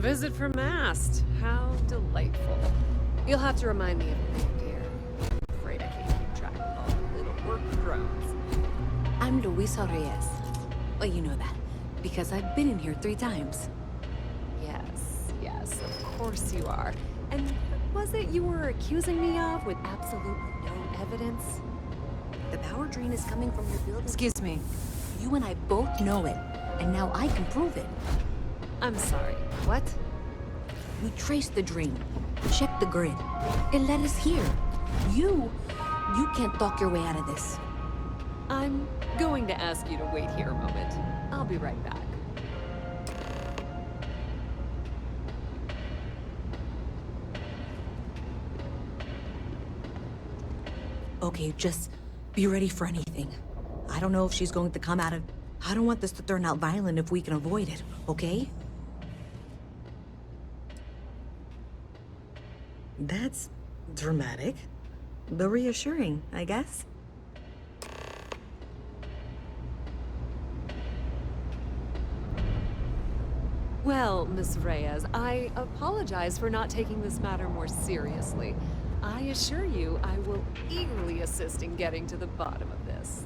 visit from Mast. How delightful. You'll have to remind me of your name, dear. I'm afraid I can't keep track of all the little work drones. I'm Luisa Reyes. Well, you know that, because I've been in here 3 times. Yes, of course you are. And what was it you were accusing me of with absolutely no evidence? The power drain is coming from your building. Excuse me. You and I both know it, and now I can prove it. I'm sorry, what? We traced the drain, checked the grid. It led us here. You can't talk your way out of this. I'm going to ask you to wait here a moment. I'll be right back. Okay, just be ready for anything. I don't know if she's going to come out of... I don't want this to turn out violent if we can avoid it, okay? That's dramatic, but reassuring, I guess. Well, Miss Reyes, I apologize for not taking this matter more seriously. I assure you, I will eagerly assist in getting to the bottom of this.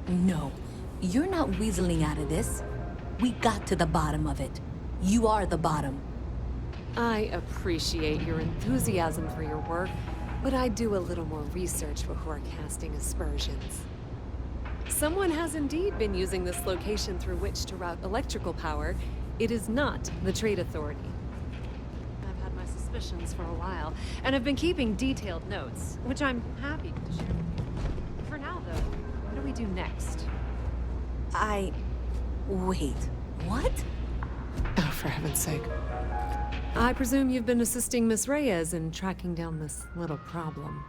No, you're not weaseling out of this. We got to the bottom of it. You are the bottom. I appreciate your enthusiasm for your work, but I do a little more research before casting aspersions. Someone has indeed been using this location through which to route electrical power. It is not the Trade Authority. I've had my suspicions for a while, and have been keeping detailed notes, which I'm happy to share with you. For now, though, what do we do next? Wait, what? Oh, for heaven's sake. I presume you've been assisting Miss Reyes in tracking down this little problem.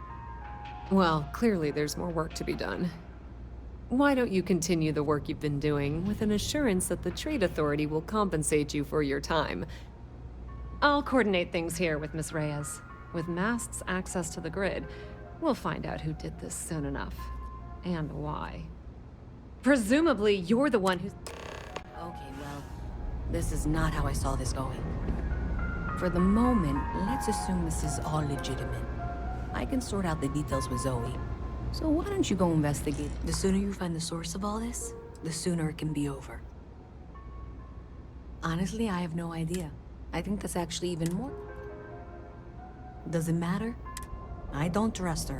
Well, clearly there's more work to be done. Why don't you continue the work you've been doing with an assurance that the Trade Authority will compensate you for your time? I'll coordinate things here with Miss Reyes. With Mast's access to the grid, we'll find out who did this soon enough. And why. Presumably, you're the one who's... Okay, well, this is not how I saw this going. For the moment, let's assume this is all legitimate. I can sort out the details with Zoe. So why don't you go investigate? The sooner you find the source of all this, the sooner it can be over. Honestly, I have no idea. I think that's actually even more... Does it matter? I don't trust her.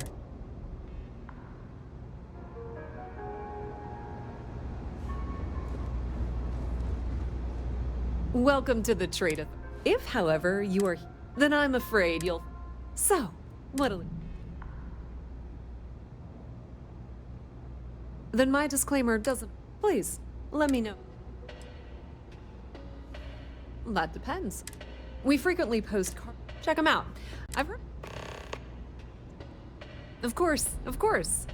Welcome to the Trade Authority. If, however, you are... then I'm afraid you'll... So, what'll... Then my disclaimer doesn't... Please, let me know. That depends. We frequently post check them out. I've heard... Of course, of course.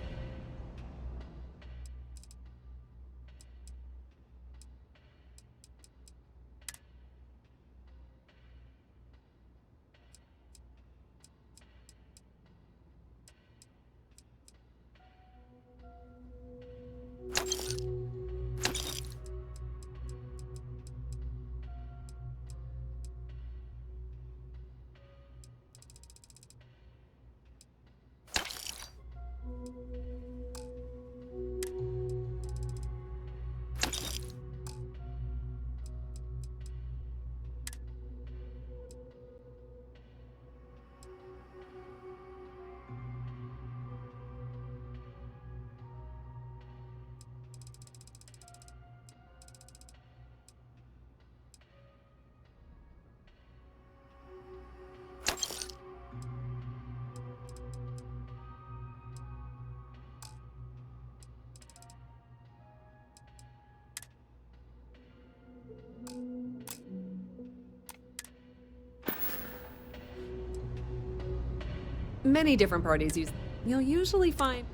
Many different parties use... You'll usually find...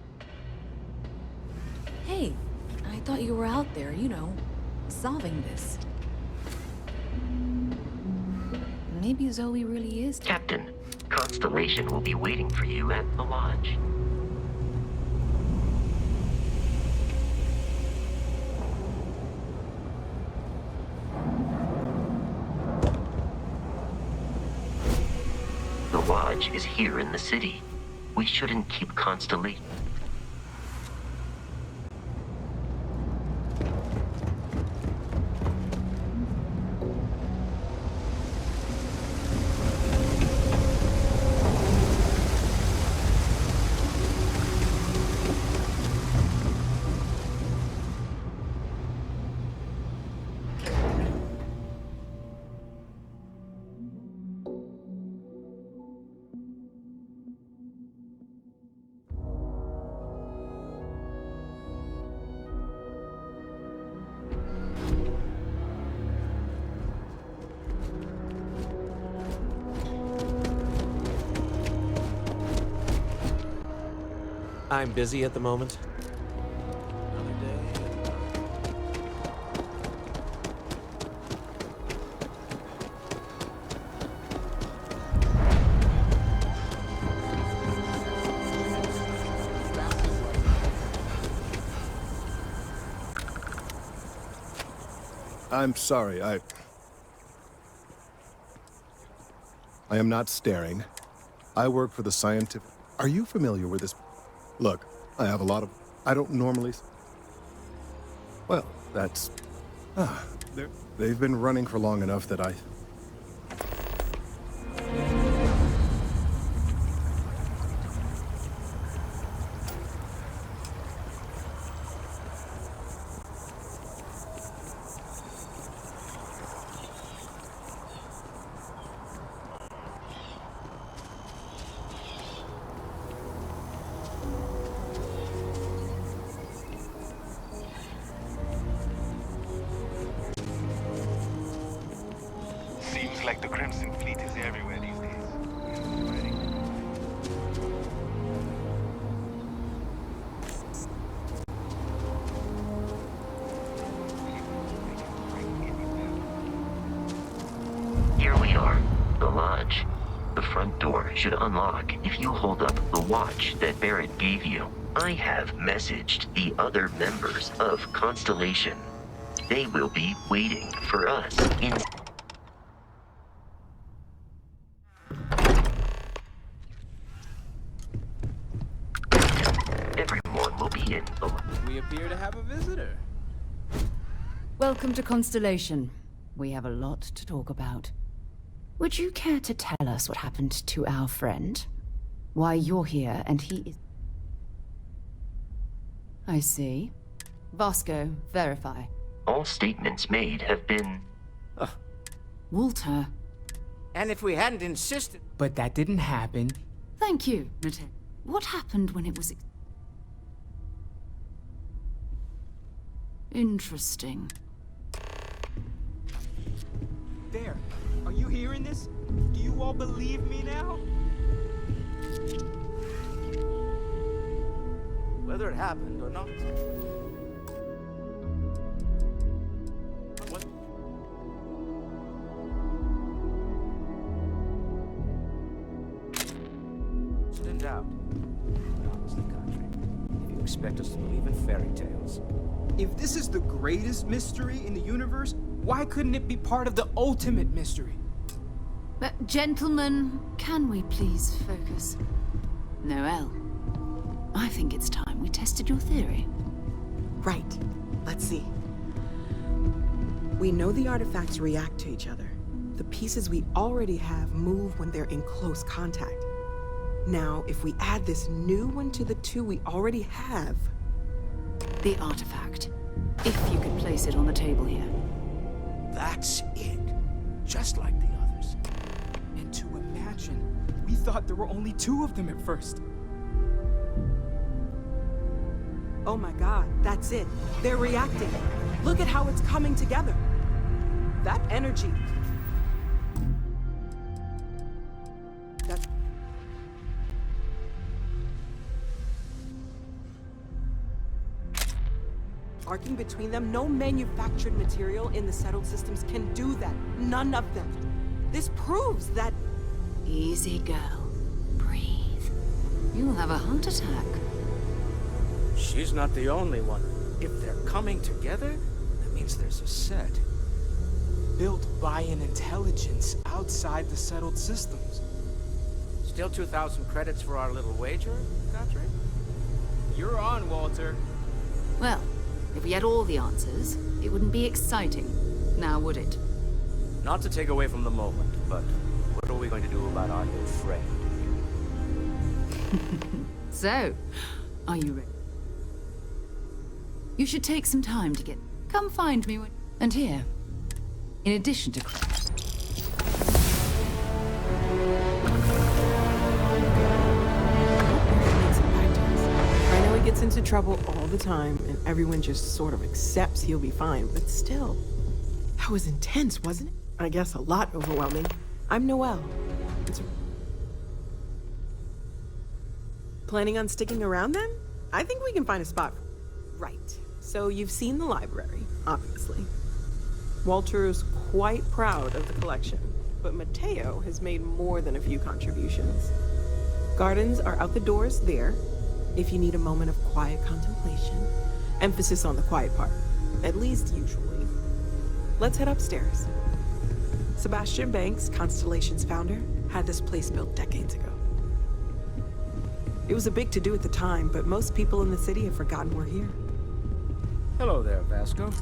Hey, I thought you were out there, you know, solving this. Maybe Zoe really is... Captain, Constellation will be waiting for you at the lodge. watch is here in the city. We shouldn't keep Constellation. I'm busy at the moment. I'm sorry, I am not staring. I work for the scientific... Are you familiar with this? Look, I have a lot of... I don't normally... Well, that's... They've been running for long enough that I... Seems like the Crimson Fleet is everywhere these days. Ready? Here we are, the lodge. The front door should unlock if you hold up the watch that Barrett gave you. I have messaged the other members of Constellation. They will be waiting for us in... Everyone will be in the... We appear to have a visitor. Welcome to Constellation. We have a lot to talk about. Would you care to tell us what happened to our friend? Why you're here and he is... I see. Vasco, verify. All statements made have been... Walter. And if we hadn't insisted... But that didn't happen. Thank you, Lieutenant. What happened when it was... Interesting. There. Are you hearing this? Do you all believe me now? Whether it happened or not. What? In doubt. Honestly, country. If you expect us to believe in fairy tales. If this is the greatest mystery in the universe, why couldn't it be part of the ultimate mystery? But, gentlemen, can we please focus? Noel, I think it's time we tested your theory. Right. Let's see. We know the artifacts react to each other. The pieces we already have move when they're in close contact. Now, if we add this new one to the two we already have... The artifact. If you could place it on the table here. That's it. Just like the others. And to imagine, we thought there were only two of them at first. Oh my god, that's it. They're reacting. Look at how it's coming together. That energy... That... Arcing between them, no manufactured material in the settled systems can do that. None of them. This proves that... Easy, girl. Breathe. You'll have a heart attack. She's not the only one. If they're coming together, that means there's a set. Built by an intelligence outside the settled systems. Still 2,000 credits for our little wager, Godfrey? You're on, Walter. Well, if we had all the answers, it wouldn't be exciting, now would it? Not to take away from the moment, but what are we going to do about our new friend? So, are you ready? You should take some time to get... Come find me when... And here, in addition to credits... I know he gets into trouble all the time, and everyone just sort of accepts he'll be fine, but still. That was intense, wasn't it? I guess a lot overwhelming. I'm Noelle. Planning on sticking around then? I think we can find a spot. Right. So you've seen the library, obviously. Walter's quite proud of the collection, but Mateo has made more than a few contributions. Gardens are out the doors there, if you need a moment of quiet contemplation. Emphasis on the quiet part, at least usually. Let's head upstairs. Sebastian Banks, Constellation's founder, had this place built decades ago. It was a big to-do at the time, but most people in the city have forgotten we're here. Hello there, Vasco.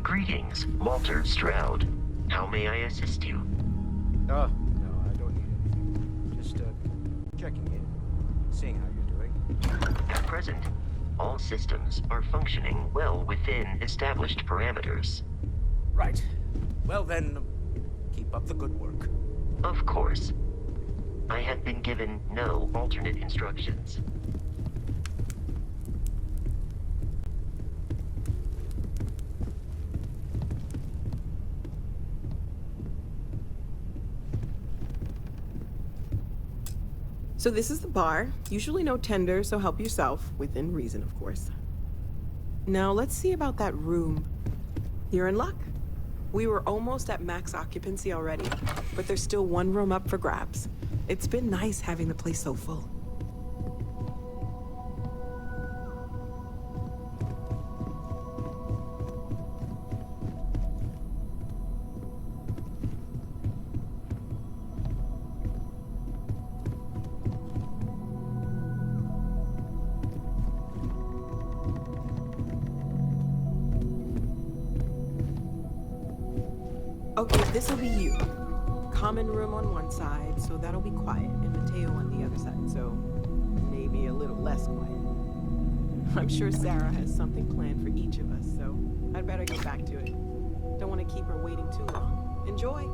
Greetings, Walter Stroud. How may I assist you? No, I don't need anything. Just, checking in. Seeing how you're doing. At present, all systems are functioning well within established parameters. Right. Well then, keep up the good work. Of course. I have been given no alternate instructions. So this is the bar. Usually no tender, so help yourself. Within reason, of course. Now let's see about that room. You're in luck. We were almost at max occupancy already, but there's still one room up for grabs. It's been nice having the place so full. Okay, this'll be you. Common room on one side, so that'll be quiet, and Mateo on the other side, so maybe a little less quiet. I'm sure Sarah has something planned for each of us, so I'd better get back to it. Don't want to keep her waiting too long. Enjoy!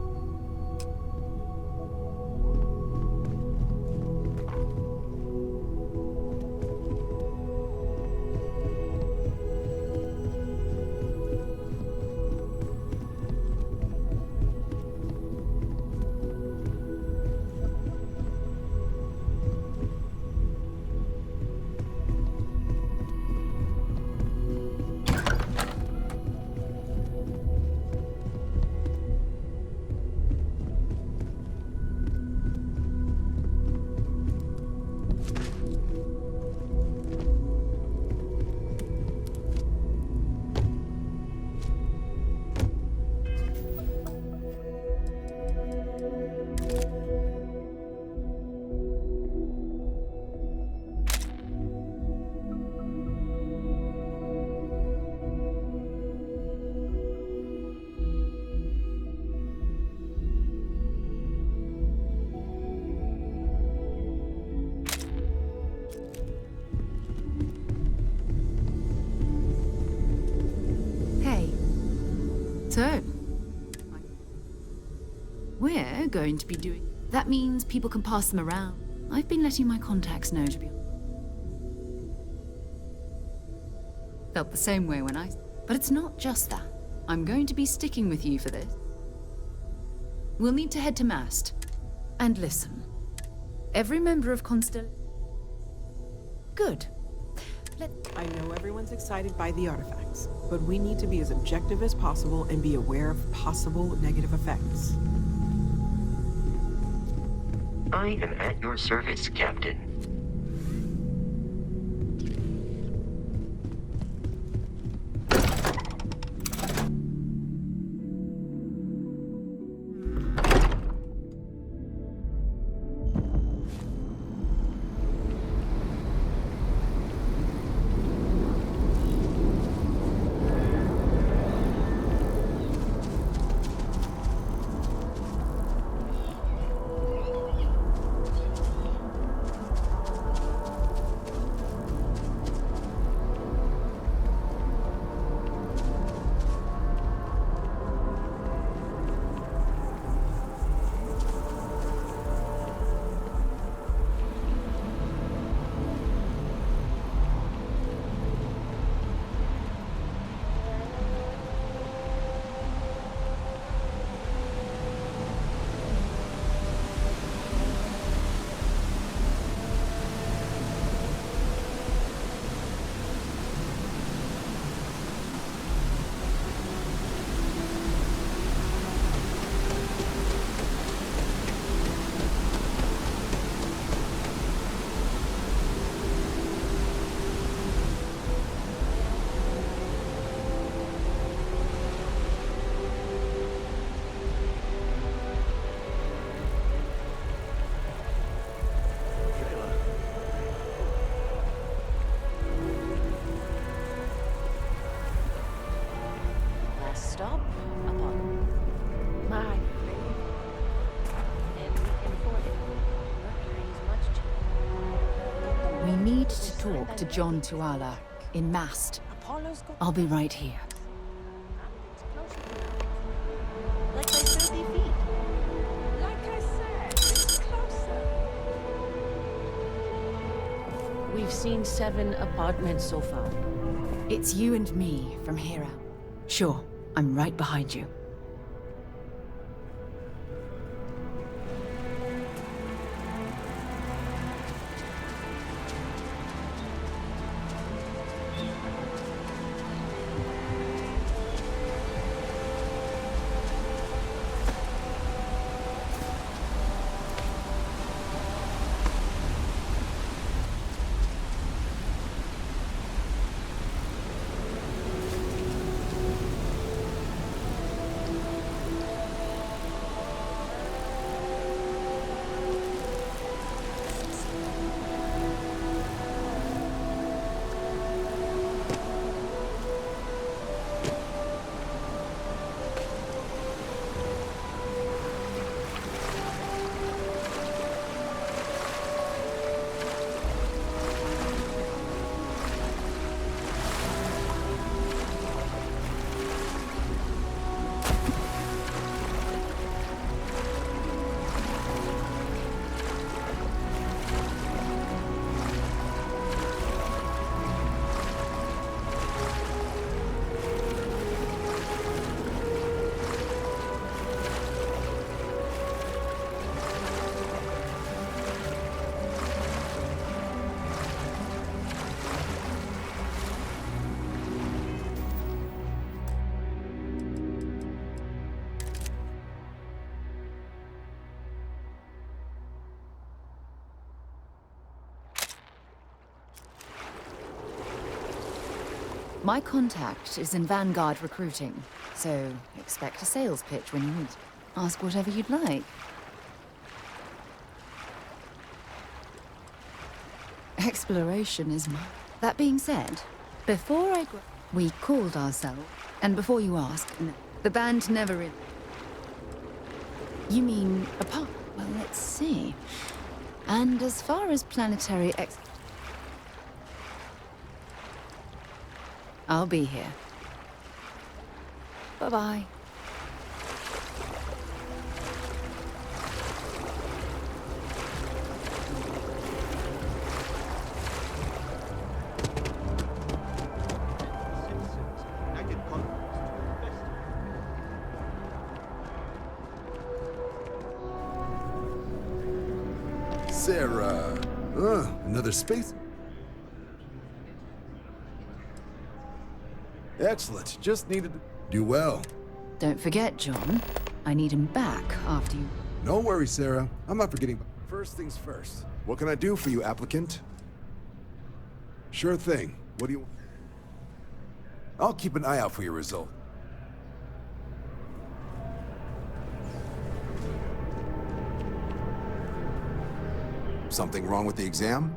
So, we're going to be doing... That means people can pass them around. I've been letting my contacts know to be... Felt the same way when I... But it's not just that. I'm going to be sticking with you for this. We'll need to head to Mast. And listen. Every member of Constel... Good. I know everyone's excited by the artifacts, but we need to be as objective as possible and be aware of possible negative effects. I am at your service, Captain. Dr. John Tuala in Mast. I'll be right here. Like by 30 feet. Like I said, it's closer. We've seen 7 apartments so far. It's you and me from here out. Sure, I'm right behind you. My contact is in Vanguard recruiting, so expect a sales pitch when you meet. Ask whatever you'd like. Exploration is mine. That being said, before we called ourselves, and before you ask, no, the band never in. You mean apart? Well, let's see. And as far as planetary I'll be here. Bye-bye. Sarah. Another space. Excellent. Just needed to do well. Don't forget, John. I need him back after you. No worries, Sarah. I'm not forgetting. First things first. What can I do for you, applicant? Sure thing. What do you... I'll keep an eye out for your result. Something wrong with the exam?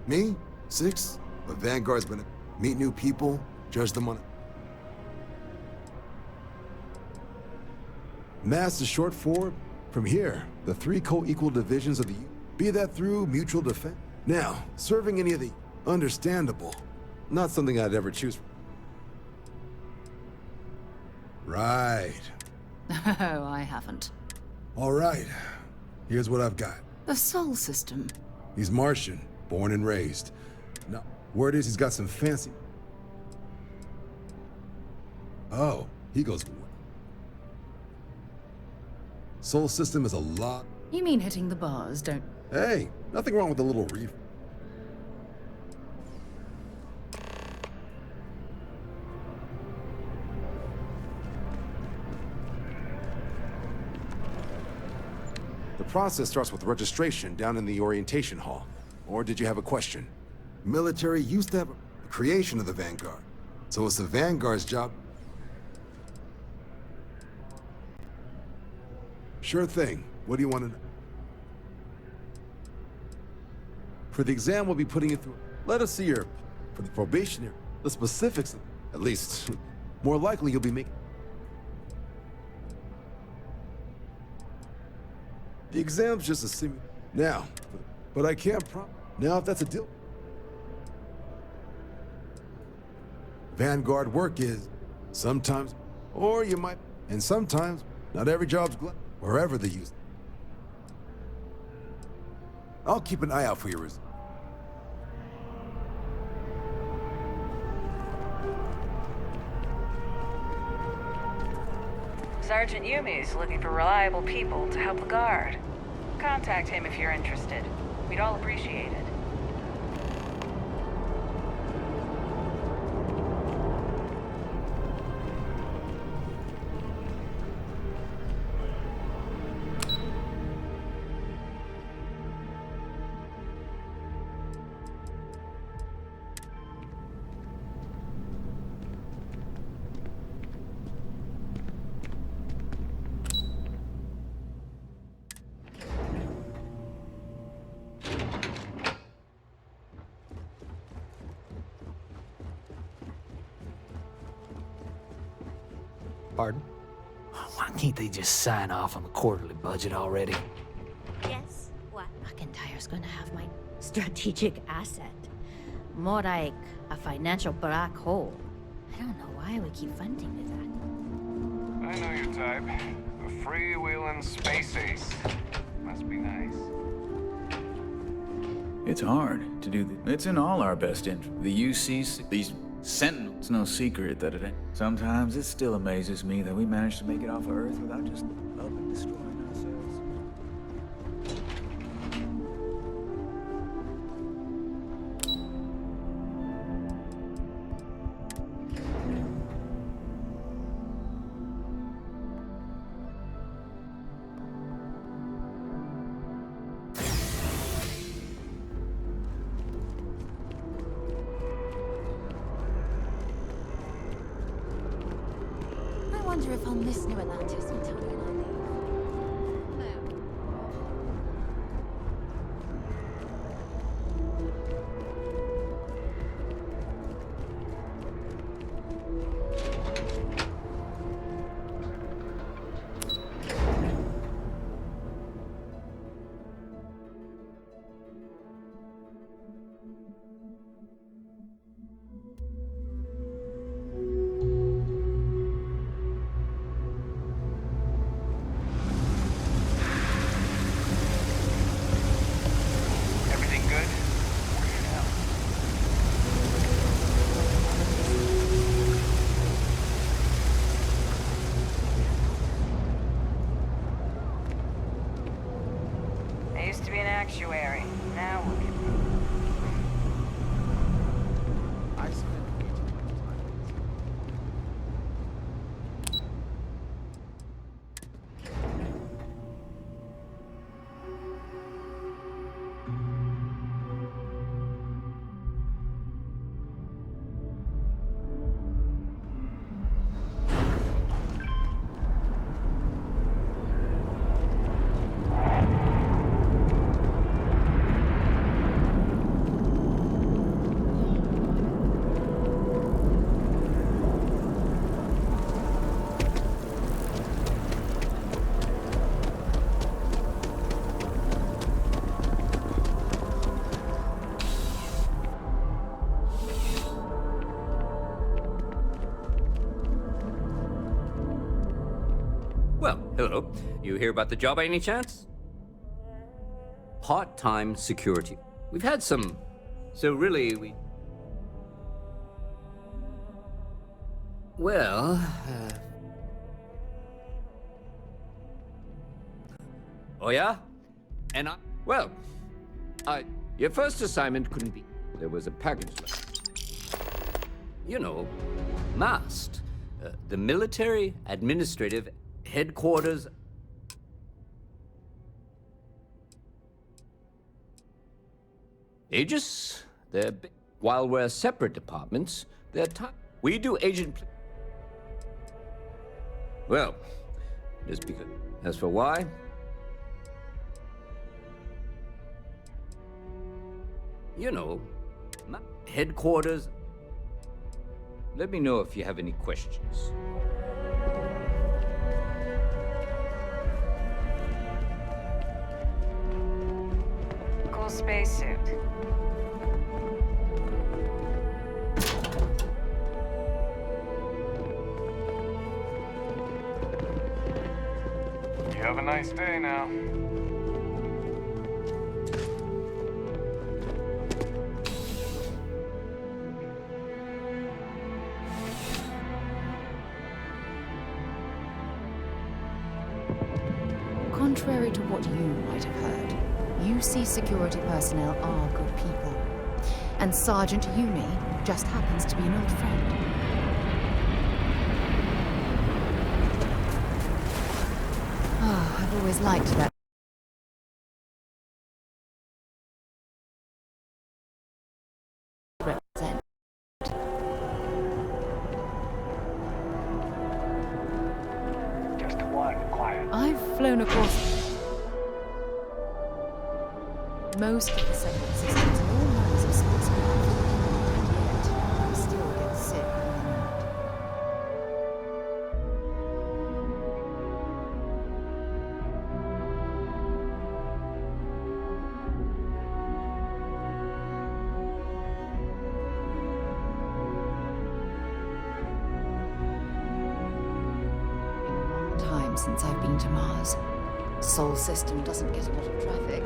Me? 6? But Vanguard's been... Meet new people, judge them on... Mass is short for, from here, the 3 co-equal divisions of the... Be that through mutual defense. Now, serving any of the... Understandable. Not something I'd ever choose. Right. Oh, I haven't. All right. Here's what I've got. The Sol system. He's Martian, born and raised. Now, word is he's got some fancy... Oh, he goes... Sol system is a lot... You mean hitting the bars, don't... Hey, nothing wrong with a little reef. The process starts with registration down in the orientation hall. Or did you have a question? Military used to have a creation of the Vanguard. So it's the Vanguard's job. Sure thing. What do you want to know? For the exam, we'll be putting you through. Let us see your... For the probationary, the specifics, at least. More likely you'll be making... The exam's just a sim... Now, but I can't Now, if that's a deal... Vanguard work is. Sometimes, or you might, and sometimes, not every job's wherever they use. I'll keep an eye out for your results. Sergeant Yumi's looking for reliable people to help the guard. Contact him if you're interested. We'd all appreciate it. Pardon? Why can't they just sign off on the quarterly budget already? Yes? What? McIntyre's gonna have my strategic asset. More like a financial black hole. I don't know why we keep funding with that. I know your type. A freewheeling space ace. Must be nice. It's hard to do it's in all our best interest. The UCs, these Sentinels, it's no secret that it ain't. Sometimes it still amazes me that we managed to make it off of Earth without just up and destroying ourselves. I wonder if I'll miss New Atlantis until when I leave. Actuary. Now look at me. Hello. You hear about the job by any chance? Part-time security. We've had some... So really, we... Well... Oh yeah? And I... Well... Your first assignment couldn't be... There was a package left. You know, MAST. The Military Administrative Headquarters. Aegis, they're big. While we're separate departments, they're we do agent. Well, just because. As for why? You know, headquarters. Let me know if you have any questions. Cool spacesuit. have a nice day now. Contrary to what you might have heard, UC security personnel are good people. And Sergeant Yumi just happens to be an old friend. Oh, I've always liked that. Represent. Just one quiet. I've flown across most of the settlement systems and all lines of spacecraft. And yet, I still get sick when I'm not. Time since I've been to Mars. Sol system doesn't get a lot of traffic.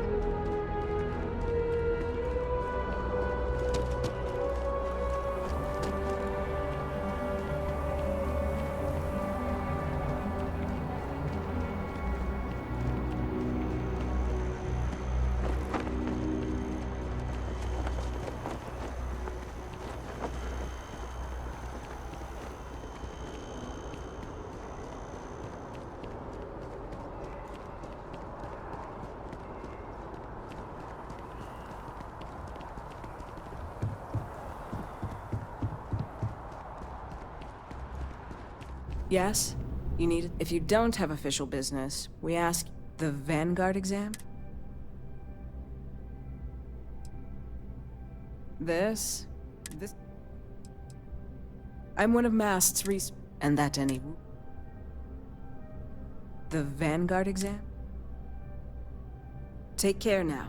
Yes? You need it? If you don't have official business, we ask the Vanguard exam? This? I'm one of Mast's and that any... The Vanguard exam? Take care now.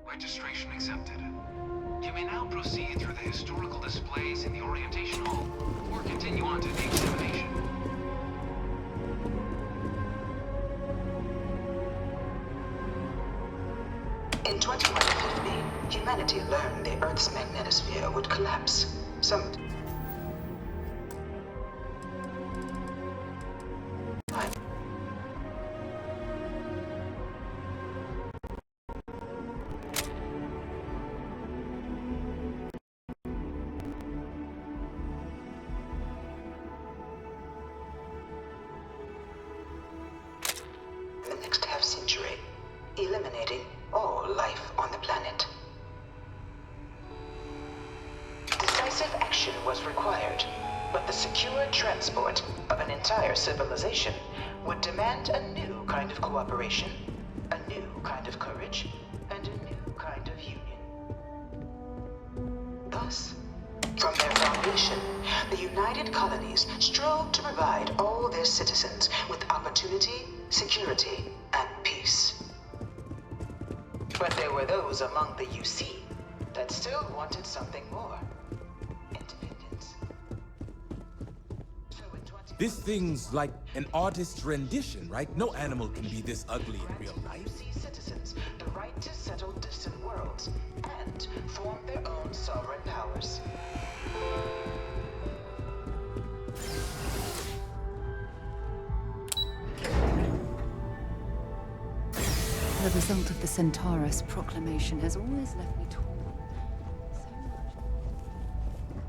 Registration accepted. You may now proceed through the historical displays in the orientation hall, or continue on to the examination. In 2150, humanity learned the Earth's magnetosphere would collapse. The next half-century, eliminating all life on the planet. Decisive action was required, but the secure transport of an entire civilization would demand a new kind of cooperation, a new kind of courage, and a new kind of union. Thus, from their foundation, the United Colonies strove to provide all their citizens with opportunity, security, and peace. But there were those among the UC that still wanted something more. Independence. So in This thing's like an artist's rendition, right? No animal can be this ugly in real life. UC citizens the right to settle distant worlds and form their own sovereign powers. The result of the Centaurus proclamation has always left me torn.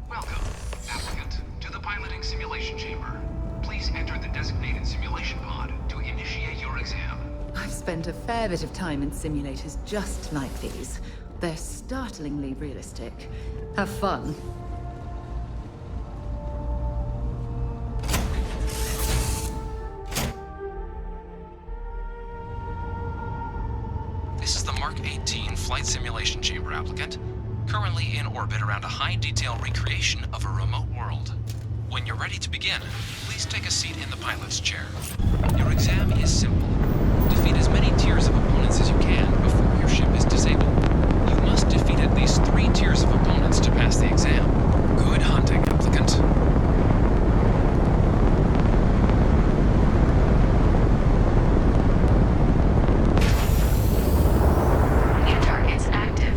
Welcome, applicant, to the piloting simulation chamber. Please enter the designated simulation pod to initiate your exam. I've spent a fair bit of time in simulators just like these. They're startlingly realistic. Have fun. orbit around a high-detail recreation of a remote world. When you're ready to begin, please take a seat in the pilot's chair. Your exam is simple. Defeat as many tiers of opponents as you can before your ship is disabled. You must defeat at least 3 tiers of opponents to pass the exam. Good hunting, applicant. New targets active.